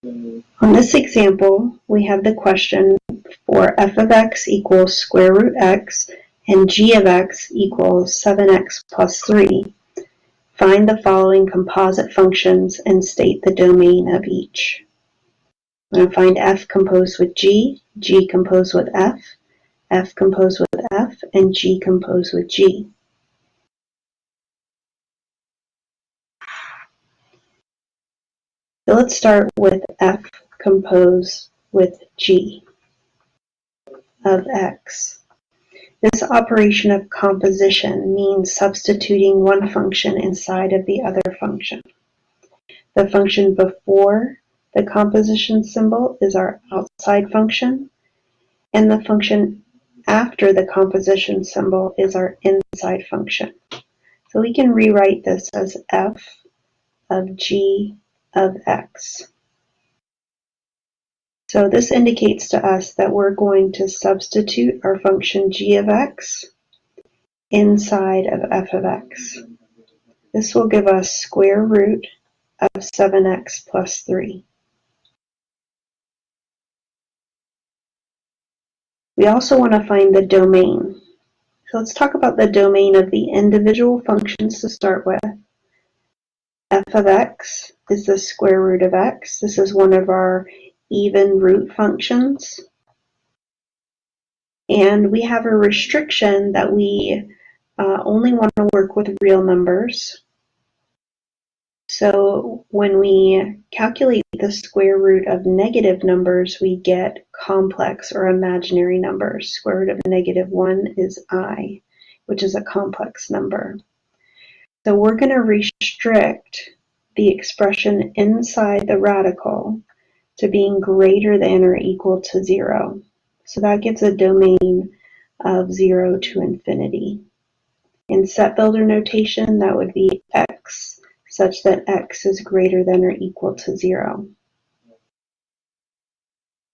On this example, we have the question for f of x equals square root x and g of x equals 7x plus 3. Find the following composite functions and state the domain of each. I'm going to find f composed with g composed with f composed with f, and g composed with g. So let's start with f composed with g of x. This operation of composition means substituting one function inside of the other function. The function before the composition symbol is our outside function, and the function after the composition symbol is our inside function. So we can rewrite this as f of g of x. So this indicates to us that we're going to substitute our function g of x inside of f of x. This will give us square root of 7x plus 3. We also want to find the domain. So let's talk about the domain of the individual functions to start with. F of x is the square root of x. This is one of our even root functions. And we have a restriction that we only want to work with real numbers. So when we calculate the square root of negative numbers, we get complex or imaginary numbers. Square root of -1 is I, which is a complex number. So we're going to restrict the expression inside the radical to being greater than or equal to 0. So that gives a domain of 0 to infinity. In set builder notation, that would be x such that x is greater than or equal to 0.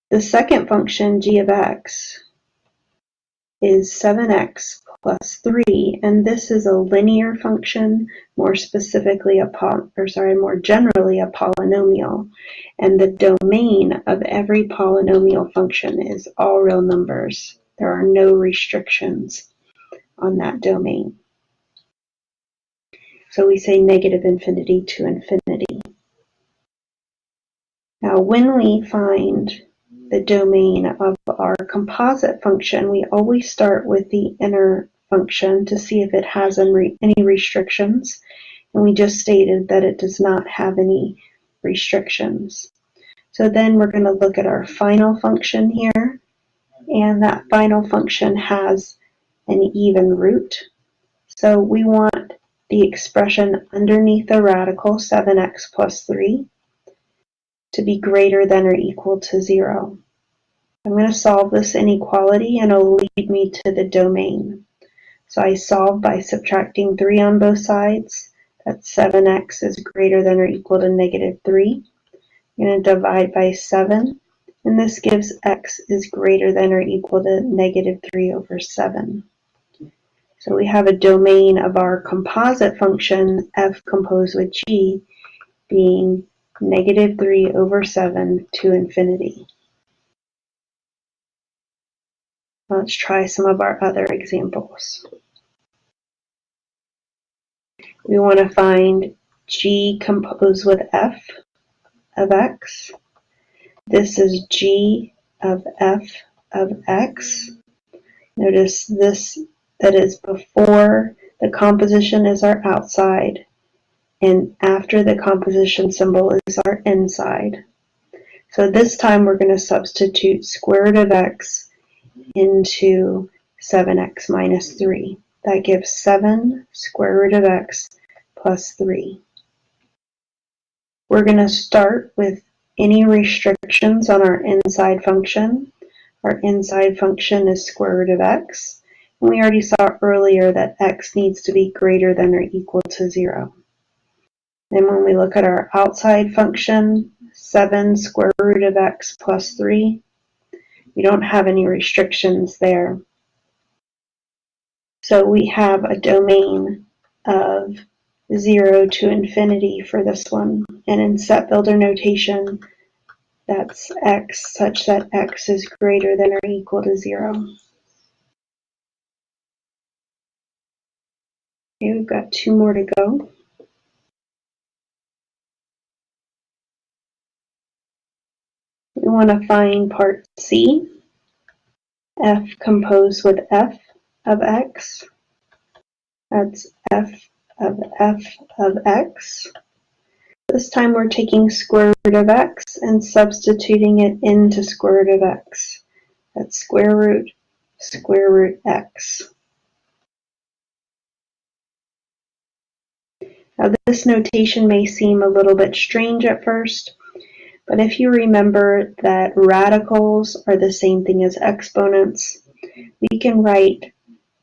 The second function, g of x, is 7x plus 3, and this is a linear function, more specifically more generally a polynomial. And the domain of every polynomial function is all real numbers. There are no restrictions on that domain. So we say negative infinity to infinity. Now when we find the domain of our composite function, we always start with the inner function to see if it has any restrictions. And we just stated that it does not have any restrictions. So then we're going to look at our final function here. And that final function has an even root. So we want the expression underneath the radical, 7x plus 3, to be greater than or equal to 0. I'm going to solve this inequality and it'll lead me to the domain. So I solve by subtracting 3 on both sides. That's 7x is greater than or equal to -3. I'm going to divide by 7, and this gives x is greater than or equal to -3 over 7. So we have a domain of our composite function, f composed with g, being -3 over 7 to infinity. Let's try some of our other examples. We want to find g composed with f of x. This is g of f of x. Notice this, that is before the composition is our outside, and after the composition symbol is our inside. So this time we're going to substitute square root of x into 7x minus 3. That gives 7 square root of x plus 3. We're going to start with any restrictions on our inside function. Our inside function is square root of x. And we already saw earlier that x needs to be greater than or equal to 0. Then when we look at our outside function, 7 square root of x plus 3, we don't have any restrictions there. So we have a domain of 0 to infinity for this one. And in set builder notation, That's x such that x is greater than or equal to 0. Okay, we've got 2 more to go. We want to find part C, f composed with f of x. That's f of x. This time we're taking square root of x and substituting it into square root of x. That's square root x. Now this notation may seem a little bit strange at first, but if you remember that radicals are the same thing as exponents, we can write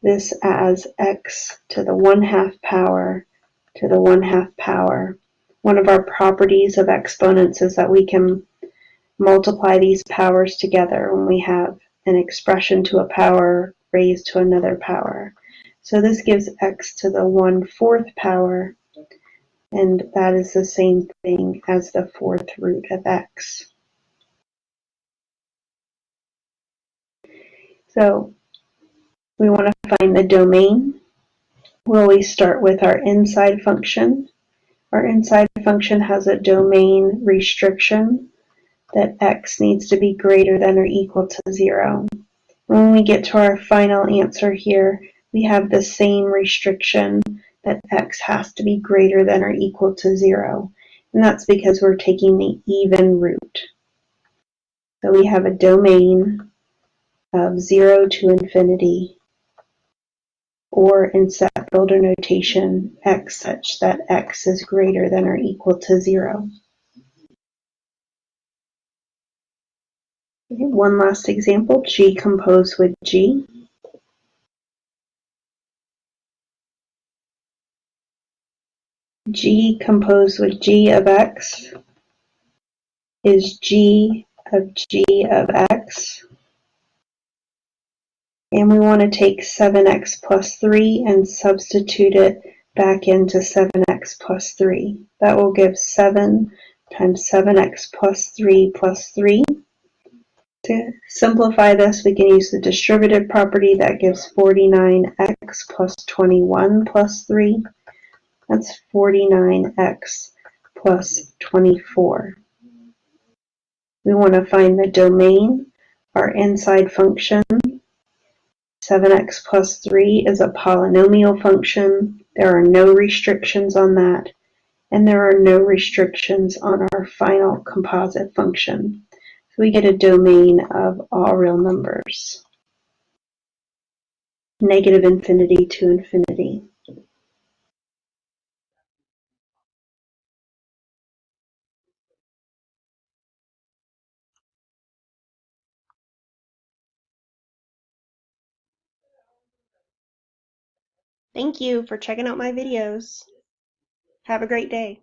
this as x to the 1/2 power to the 1/2 power. One of our properties of exponents is that we can multiply these powers together when we have an expression to a power raised to another power. So this gives x to the 1/4 power, and that is the same thing as the 4th root of x. So we want to find the domain. We'll always start with our inside function. Our inside function has a domain restriction that x needs to be greater than or equal to 0. When we get to our final answer here, we have the same restriction that x has to be greater than or equal to 0. And that's because we're taking the even root. So we have a domain of 0 to infinity, or in set builder notation, x such that x is greater than or equal to 0. Okay, one last example, g composed with g. G composed with g of x is g of x. And we want to take 7x plus 3 and substitute it back into 7x plus 3. That will give 7 times 7x plus 3 plus 3. To simplify this, we can use the distributive property that gives 49x plus 21 plus 3. That's 49x plus 24. We want to find the domain, our inside function. 7x plus 3 is a polynomial function. There are no restrictions on that, and there are no restrictions on our final composite function. So we get a domain of all real numbers, negative infinity to infinity. Thank you for checking out my videos. Have a great day.